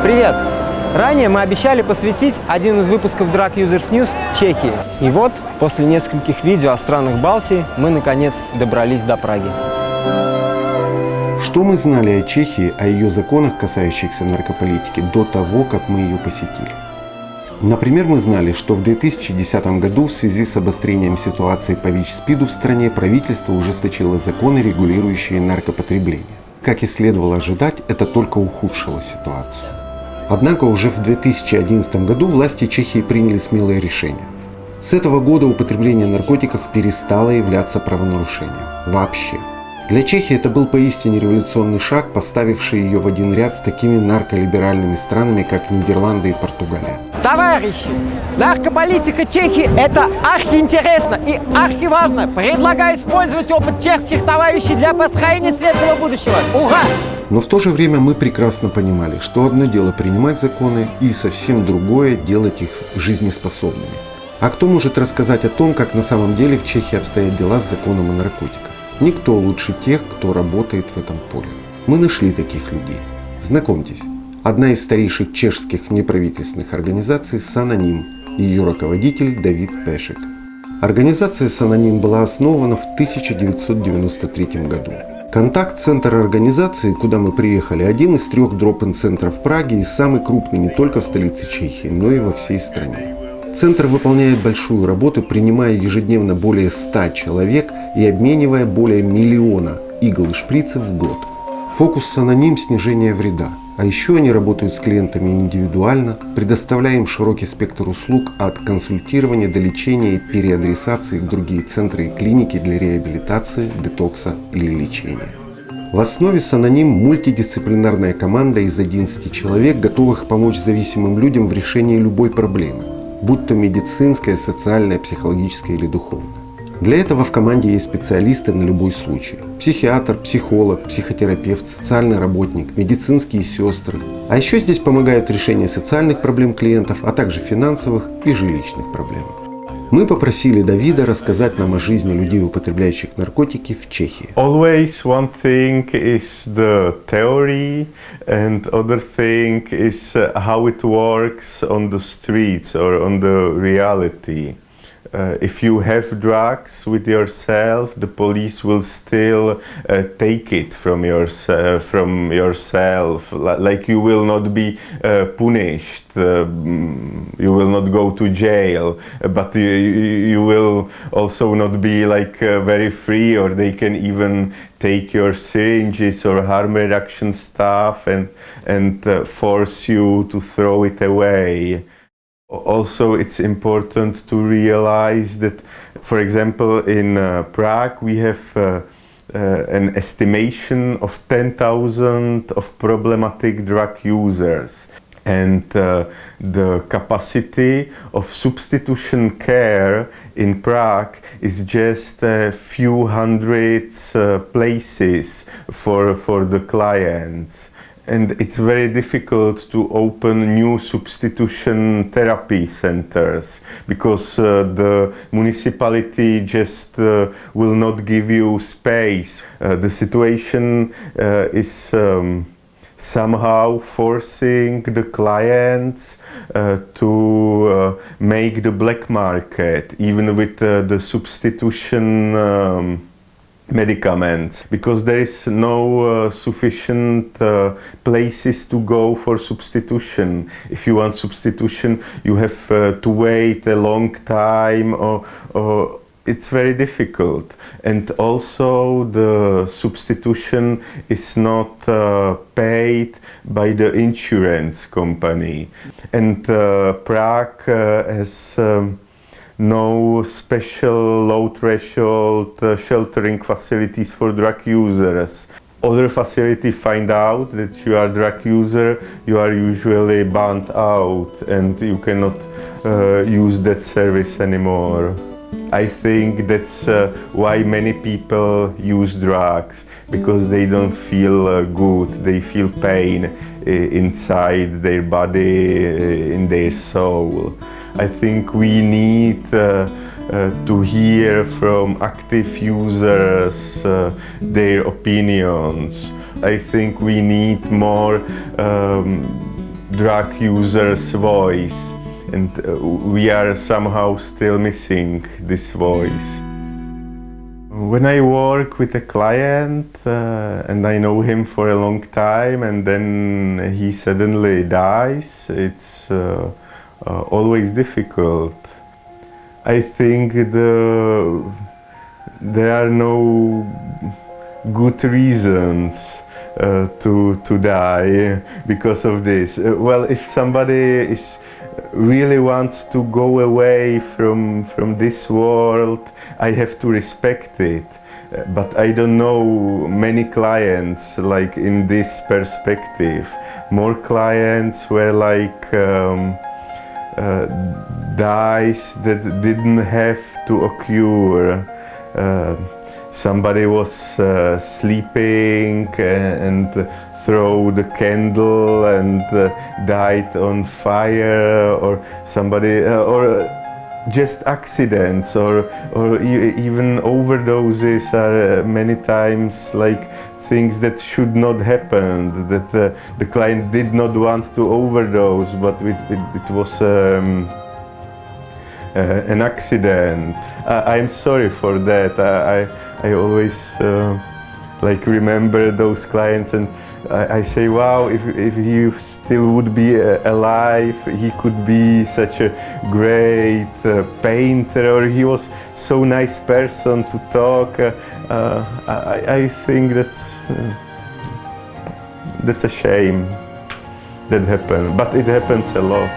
Привет! Ранее мы обещали посвятить один из выпусков Drug Users News Чехии. И вот, после нескольких видео о странах Балтии, мы наконец добрались до Праги. Что мы знали о Чехии, о ее законах, касающихся наркополитики, до того, как мы ее посетили? Например, мы знали, что в 2010 году в связи с обострением ситуации по ВИЧ-СПИДу в стране правительство ужесточило законы, регулирующие наркопотребление. Как и следовало ожидать, это только ухудшило ситуацию. Однако уже в 2011 году власти Чехии приняли смелое решение. С этого года употребление наркотиков перестало являться правонарушением. Вообще. Для Чехии это был поистине революционный шаг, поставивший ее в один ряд с такими нарколиберальными странами, как Нидерланды и Португалия. Товарищи, наркополитика Чехии – это архиинтересно и архиважно. Предлагаю использовать опыт чешских товарищей для построения светлого будущего. Ура! Но в то же время мы прекрасно понимали, что одно дело принимать законы и совсем другое – делать их жизнеспособными. А кто может рассказать о том, как на самом деле в Чехии обстоят дела с законом о наркотиках? Никто лучше тех, кто работает в этом поле. Мы нашли таких людей. Знакомьтесь, одна из старейших чешских неправительственных организаций «Саноним» и ее руководитель Давид Пешек. Организация «Саноним» была основана в 1993 году. Контакт-центр организации, куда мы приехали, один из 3 дроп-ин-центров Праги и самый крупный не только в столице Чехии, но и во всей стране. Центр выполняет большую работу, принимая ежедневно более 100 человек и обменивая более 1 миллиона игл и шприцев в год. Фокус «Саноним» – снижение вреда. А еще они работают с клиентами индивидуально, предоставляя им широкий спектр услуг от консультирования до лечения и переадресации в другие центры и клиники для реабилитации, детокса или лечения. В основе «Саноним» мультидисциплинарная команда из 11 человек, готовых помочь зависимым людям в решении любой проблемы, будь то медицинская, социальная, психологическая или духовная. Для этого в команде есть специалисты на любой случай. Психиатр, психолог, психотерапевт, социальный работник, медицинские сестры. А еще здесь помогают в решении социальных проблем клиентов, а также финансовых и жилищных проблем. Мы попросили Давида рассказать нам о жизни людей, употребляющих наркотики в Чехии. Always one thing is the theory and other thing is how it works on the streets or on the reality. If you have drugs with yourself, the police will still take it from yourself. Like you will not be punished, you will not go to jail, but you will also not be like very free, or they can even take your syringes or harm reduction stuff and force you to throw it away. Also, it's important to realize that, for example, in Prague, we have an estimation of 10,000 of problematic drug users. And the capacity of substitution care in Prague is just a few hundreds places for the clients. And it's very difficult to open new substitution therapy centers because the municipality just will not give you space. The situation is somehow forcing the clients to make the black market, even with the substitution medicaments, because there is no sufficient places to go for substitution. If you want substitution, you have to wait a long time, or it's very difficult. And also the substitution is not paid by the insurance company. And Prague has no special low threshold sheltering facilities for drug users. Other facilities find out that you are a drug user, you are usually banned out and you cannot use that service anymore. I think that's why many people use drugs, because they don't feel good, they feel pain inside their body, in their soul. I think we need to hear from active users their opinions. I think we need more drug user's voice, and we are somehow still missing this voice. When I work with a client and I know him for a long time and then he suddenly dies, it's always difficult. I think there are no good reasons to die because of this. Well, if somebody really wants to go away from this world, I have to respect it. But I don't know many clients like in this perspective. More clients were like dies that didn't have to occur. Somebody was sleeping and throw the candle and died on fire, or somebody, or just accidents, or even overdoses are many times like things that should not happen, that the client did not want to overdose, but it was an accident. I'm sorry for that. I always like remember those clients, and I say, wow, if he still would be alive, he could be such a great painter, or he was so nice person to talk. I think that's a shame that happened, but it happens a lot.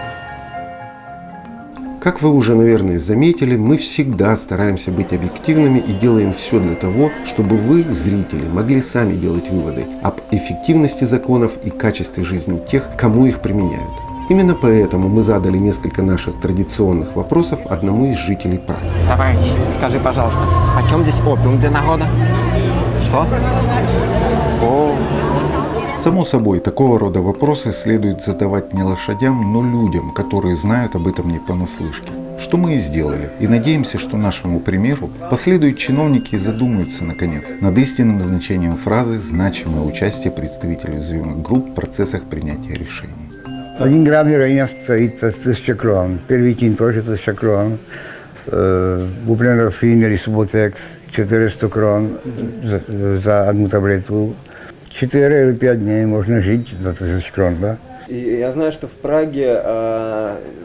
Как вы уже, наверное, заметили, мы всегда стараемся быть объективными и делаем все для того, чтобы вы, зрители, могли сами делать выводы об эффективности законов и качестве жизни тех, кому их применяют. Именно поэтому мы задали несколько наших традиционных вопросов одному из жителей Праги. Товарищ, скажи, пожалуйста, почем здесь опиум для народа? Что? О, Само собой, такого рода вопросы следует задавать не лошадям, но людям, которые знают об этом не понаслышке. Что мы и сделали. И надеемся, что нашему примеру последуют чиновники и задумаются, наконец, над истинным значением фразы «значимое участие представителей уязвимых групп в процессах принятия решений». 1 грамм героина стоит 1000 крон. Первый тин тоже 1000 крон. Буprenorfin или Subotex 400 крон за одну таблетку. 4 или 5 дней можно жить за 1000 крон, да? И я знаю, что в Праге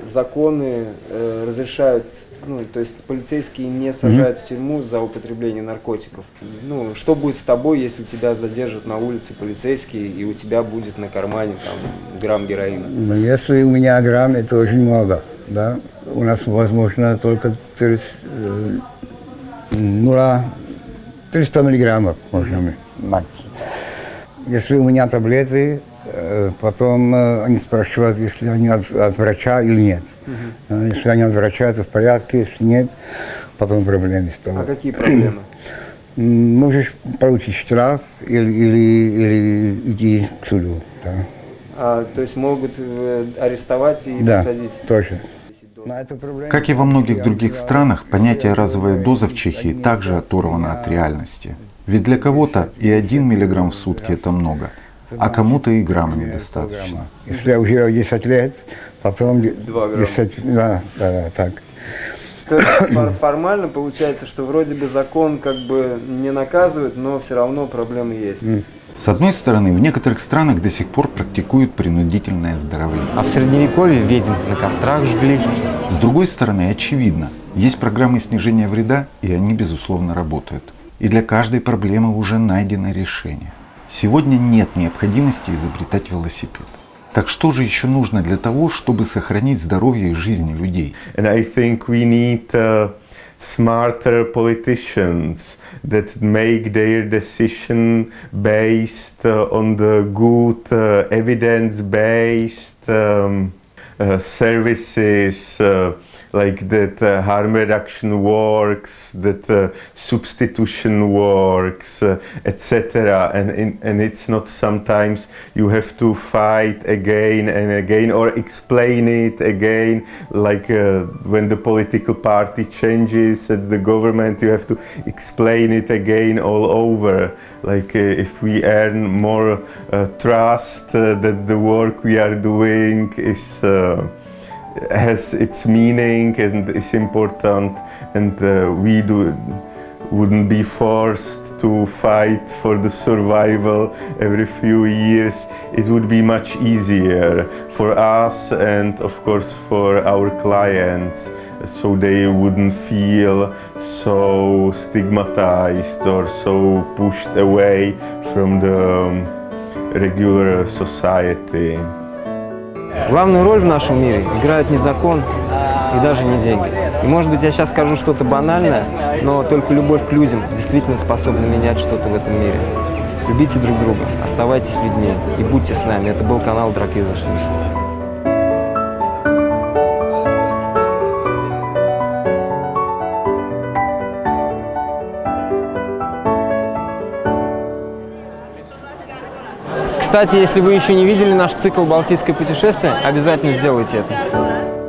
законы разрешают, ну, то есть полицейские не сажают в тюрьму за употребление наркотиков. Ну, что будет с тобой, если тебя задержат на улице полицейские и у тебя будет на кармане там грамм героина? Ну, если у меня грамм, это очень много, да? У нас возможно только 300 миллиграммов можно максимум. Если у меня таблеты, потом они спрашивают, если они от врача или нет. Если они от врача, это в порядке, если нет, потом проблемы с тобой. А какие проблемы? Можешь получить штраф или идти к суду. Да. То есть могут арестовать и Да, посадить? точно. Как и во многих других странах, понятие «разовая доза» в Чехии также оторвано от реальности. Ведь для кого-то и 1 миллиграмм в сутки это много, а кому-то и грамма недостаточно. Если я уже 10 лет, потом 2 грамма. 10, да, так. То есть формально получается, что вроде бы закон как бы не наказывает, но все равно проблемы есть. С одной стороны, в некоторых странах до сих пор практикуют принудительное оздоровление. а в средневековье ведьм на кострах жгли. С другой стороны, очевидно, есть программы снижения вреда, и они, безусловно, работают. И для каждой проблемы уже найдено решение. Сегодня нет необходимости изобретать велосипед. Так что же еще нужно для того, чтобы сохранить здоровье и жизни людей? And I think we need smarter politicians that make their decision based on the good evidence-based services, like that harm reduction works, that substitution works, etc. And it's not sometimes you have to fight again and again or explain it again, like when the political party changes at the government, you have to explain it again all over. Like if we earn more trust that the work we are doing is has its meaning and is important, and we wouldn't be forced to fight for the survival every few years, it would be much easier for us and of course for our clients, so they wouldn't feel so stigmatized or so pushed away from the regular society. Главную роль в нашем мире играют не закон и даже не деньги. И может быть я сейчас скажу что-то банальное, но только любовь к людям действительно способна менять что-то в этом мире. Любите друг друга, оставайтесь людьми и будьте с нами. Это был канал Дракиза Шлюсов. Кстати, если вы еще не видели наш цикл «Балтийское путешествие», обязательно сделайте это.